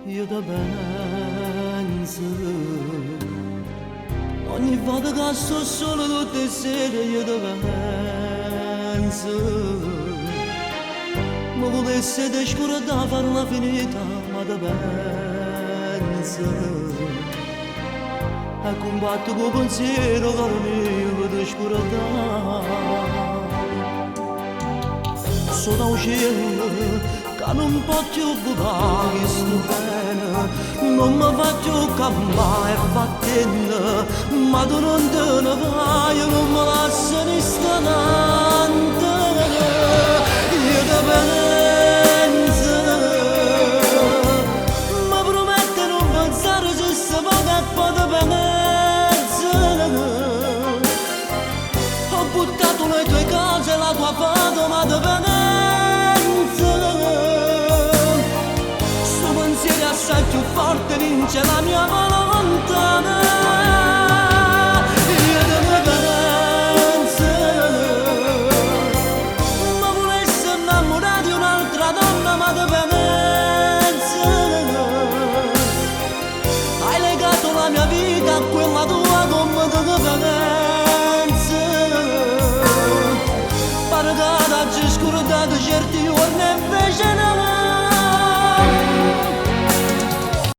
io da penso. Ogni volta che sto solo tutte le sere io da penso. Ma volesse te scordare fare la finita, ma da penso. E combatto con pensiero caro mio per te scordare. Sono da un cielo che non posso bucare sto bene, non mi faccio cammare e fattene, ma tu non te ne vai, non mi lasci in istante. Io te penso, mi prometto non pensare se si va che poi te penso. Ho buttato le tue cose, la tua foto, ma te penso. Sto pensiero assai più forte vince la mia volontà. Io te ne penso, ma volessi innamorare di un'altra donna, ma te penso. Hai legato la mia vita a quella tua come te penso. Pare che ti hagi scordato certi giorni invece no.